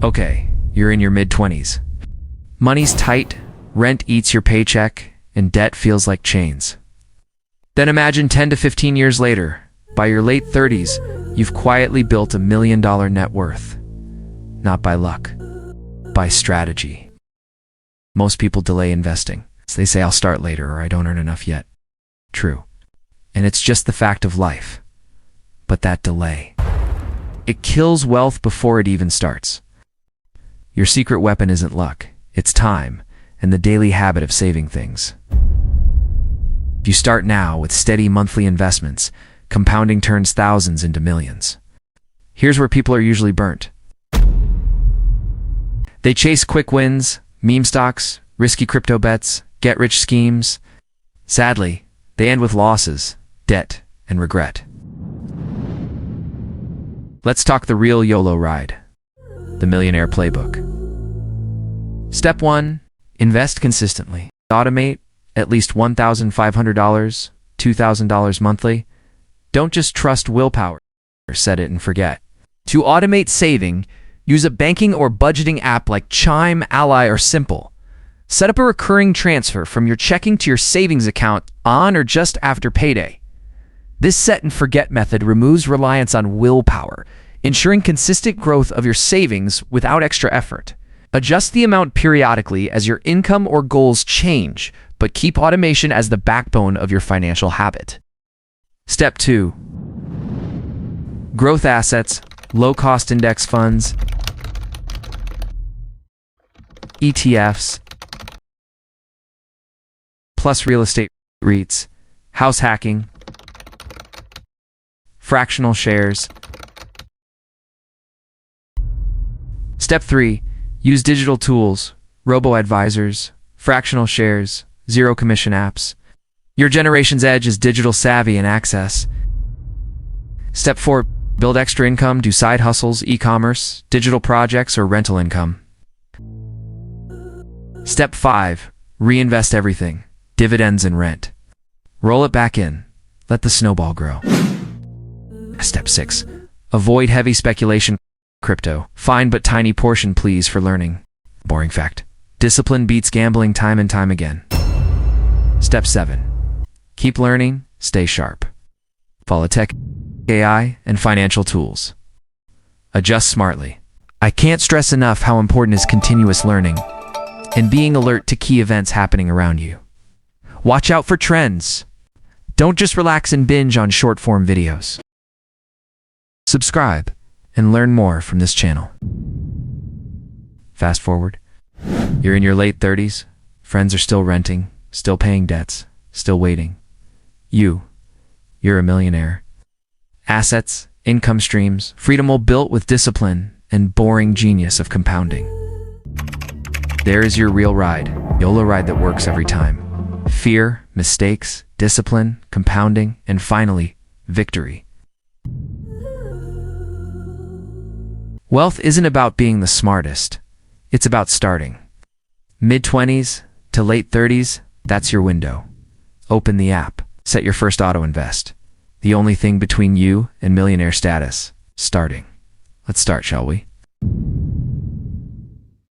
Okay, you're in your mid-20s. Money's tight, rent eats your paycheck, and debt feels like chains. Then imagine 10 to 15 years later, by your late 30s, you've quietly built $1 million net worth. Not by luck, by strategy. Most people delay investing. They say, I'll start later, or I don't earn enough yet. True. And it's just the fact of life. But that delay, it kills wealth before it even starts. Your secret weapon isn't luck, it's time, and the daily habit of saving things. If you start now with steady monthly investments, compounding turns thousands into millions. Here's where people are usually burnt. They chase quick wins, meme stocks, risky crypto bets, get-rich schemes. Sadly, they end with losses, debt, and regret. Let's talk the real YOLO ride. The Millionaire Playbook. Step 1. Invest consistently. Automate at least $1,500, $2,000 monthly. Don't just trust willpower or set it and forget. To automate saving, use a banking or budgeting app like Chime, Ally, or Simple. Set up a recurring transfer from your checking to your savings account on or just after payday. This set and forget method removes reliance on willpower, ensuring consistent growth of your savings without extra effort. Adjust the amount periodically as your income or goals change, but keep automation as the backbone of your financial habit. Step 2. Growth assets, low-cost index funds, ETFs, plus real estate REITs, house hacking, fractional shares. Step 3. Use digital tools, robo-advisors, fractional shares, zero-commission apps. Your generation's edge is digital savvy and access. Step 4. Build extra income, do side hustles, e-commerce, digital projects, or rental income. Step 5. Reinvest everything, dividends and rent. Roll it back in. Let the snowball grow. Step 6. Avoid heavy speculation. Crypto. Fine but tiny portion, please, for learning. Boring fact. Discipline beats gambling time and time again. Step 7. Keep learning, stay sharp. Follow tech, AI, and financial tools. Adjust smartly. I can't stress enough how important is continuous learning and being alert to key events happening around you. Watch out for trends. Don't just relax and binge on short-form videos. Subscribe and learn more from this channel. Fast forward. You're in your late 30s. Friends are still renting, still paying debts, still waiting. You're a millionaire. Assets, income streams, freedom all built with discipline and boring genius of compounding. There is your real ride, YOLO ride that works every time. Fear, mistakes, discipline, compounding, and finally, victory. Wealth isn't about being the smartest. It's about starting. Mid-20s to late 30s, that's your window. Open the app. Set your first auto-invest. The only thing between you and millionaire status, starting. Let's start, shall we?